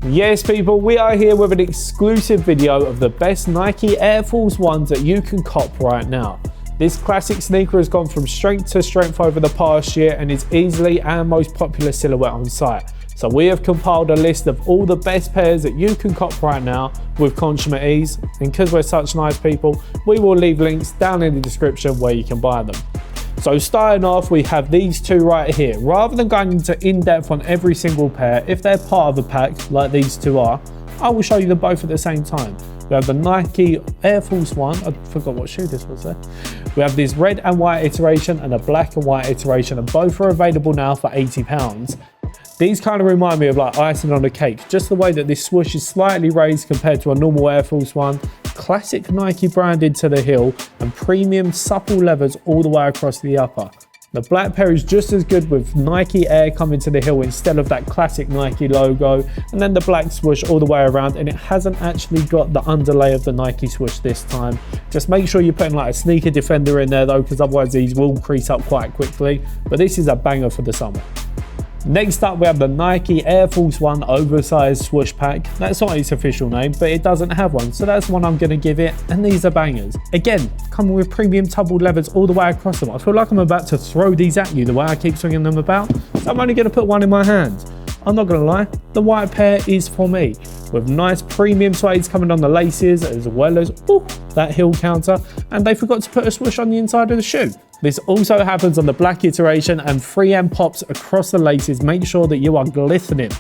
Yes people, we are here with an exclusive video of the best Nike Air Force 1s that you can cop right now. This classic sneaker has gone from strength to strength over the past year and is easily our most popular silhouette on site. So we have compiled a list of all the best pairs that you can cop right now with consummate ease, and because we're such nice people, we will leave links down in the description where you can buy them. So starting off, we have these two right here. Rather than going into in-depth on every single pair, if they're part of a pack like these two are, I will show you them both at the same time. We have the Nike Air Force 1, I forgot what shoe this was there. We have this red and white iteration and a black and white iteration, and both are available now for £80. These kind of remind me of like icing on a cake, just the way that this swoosh is slightly raised compared to a normal Air Force 1. Classic Nike branded to the heel and premium supple levers all the way across the upper. The black pair is just as good with Nike Air coming to the heel instead of that classic Nike logo, and then the black swoosh all the way around, and it hasn't actually got the underlay of the Nike swoosh this time. Just make sure you're putting like a sneaker defender in there though, because otherwise these will crease up quite quickly, but this is a banger for the summer. Next up, we have the Nike Air Force 1 Oversized Swoosh Pack. That's not its official name, but it doesn't have one, so that's one I'm going to give it, and these are bangers. Again, coming with premium tumbled levers all the way across them. I feel like I'm about to throw these at you the way I keep swinging them about, so I'm only going to put one in my hand. I'm not going to lie, the white pair is for me, with nice premium suede coming on the laces, as well as that heel counter, and they forgot to put a swoosh on the inside of the shoe. This also happens on the black iteration, and 3M pops across the laces. Make sure that you are glistening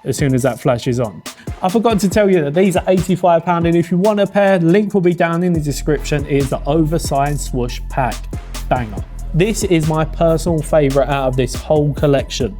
as soon as that flashes on. I forgot to tell you that these are £85, and if you want a pair, link will be down in the description. It is the Oversized Swoosh Pack. Banger. This is my personal favourite out of this whole collection.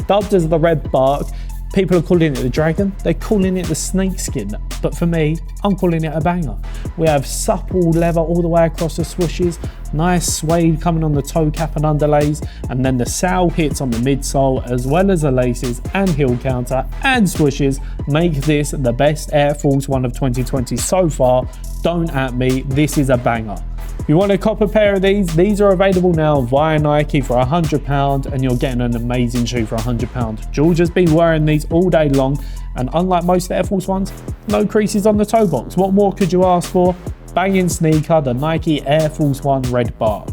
Dubbed as the red bark, people are calling it the dragon, they're calling it the snake skin, but for me, I'm calling it a banger. We have supple leather all the way across the swooshes, nice suede coming on the toe cap and underlays, and then the sole hits on the midsole, as well as the laces and heel counter and swooshes make this the best Air Force 1 of 2020 so far. Don't at me, this is a banger. If you want to cop a pair of these are available now via Nike for £100, and you're getting an amazing shoe for £100. George has been wearing these all day long, and unlike most Air Force 1s, no creases on the toe box. What more could you ask for? Banging sneaker, the Nike Air Force 1 Red Bark.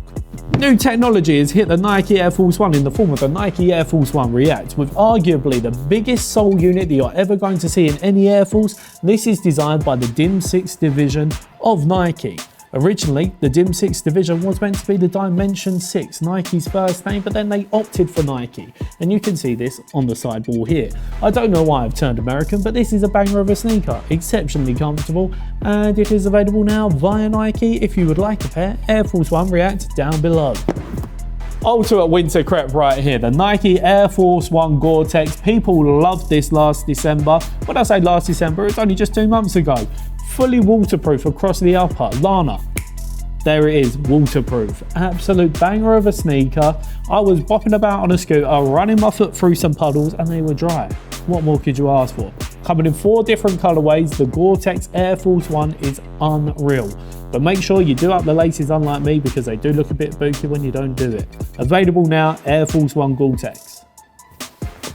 New technology has hit the Nike Air Force 1 in the form of the Nike Air Force 1 React, with arguably the biggest sole unit that you're ever going to see in any Air Force. This is designed by the Dim 6 division of Nike. Originally, the Dim 6 division was meant to be the Dimension 6, Nike's first name, but then they opted for Nike. And you can see this on the sidewall here. I don't know why I've turned American, but this is a banger of a sneaker, exceptionally comfortable, and it is available now via Nike. If you would like a pair, Air Force 1 React down below. Ultimate winter crepe right here, the Nike Air Force 1 Gore-Tex. People loved this last December. When I say last December, it's only just 2 months ago. Fully waterproof across the upper, Lana. There it is, waterproof. Absolute banger of a sneaker. I was bopping about on a scooter, running my foot through some puddles, and they were dry. What more could you ask for? Coming in 4 different colorways, the Gore-Tex Air Force 1 is unreal. But make sure you do up the laces, unlike me, because they do look a bit booky when you don't do it. Available now, Air Force 1 Gore-Tex.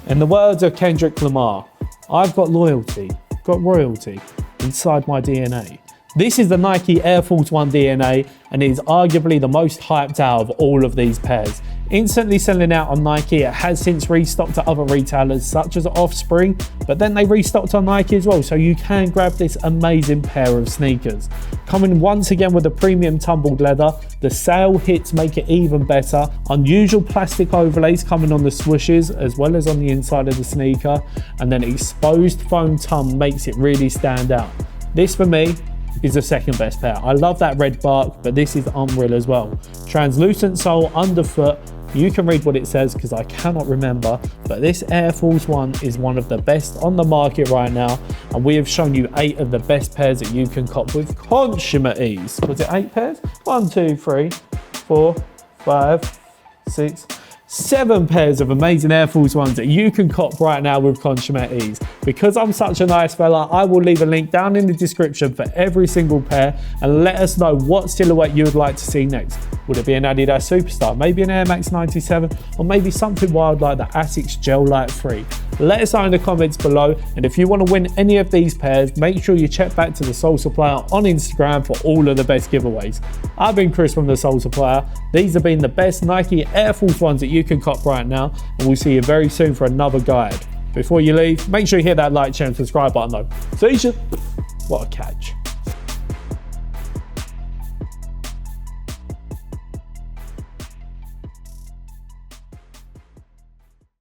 In the words of Kendrick Lamar, I've got loyalty, got royalty inside my DNA. This is the Nike Air Force 1 DNA, and it is arguably the most hyped out of all of these pairs. Instantly selling out on Nike, it has since restocked at other retailers such as Offspring, but then they restocked on Nike as well, so you can grab this amazing pair of sneakers. Coming once again with a premium tumbled leather, the sole hits make it even better. Unusual plastic overlays coming on the swooshes as well as on the inside of the sneaker, and then exposed foam tongue makes it really stand out. This for me is the second best pair. I love that red bark, but this is unreal as well. Translucent sole underfoot. You can read what it says because I cannot remember, but this Air Force 1 is one of the best on the market right now, and we have shown you 8 of the best pairs that you can cop with consummate ease. Was it 8 pairs? 1, 2, 3, 4, 5, 6. 7 pairs of amazing Air Force Ones that you can cop right now with consummate ease. Because I'm such a nice fella, I will leave a link down in the description for every single pair, and let us know what silhouette you would like to see next. Would it be an Adidas Superstar, maybe an Air Max 97, or maybe something wild like the Asics Gel Light 3? Let us know in the comments below, and if you want to win any of these pairs, make sure you check back to the Soul Supplier on Instagram for all of the best giveaways. I've been Chris from the Soul Supplier. These have been the best Nike Air Force Ones that you can cop right now, and we'll see you very soon for another guide. Before you leave, make sure you hit that like, share and subscribe button though. See you. What a catch.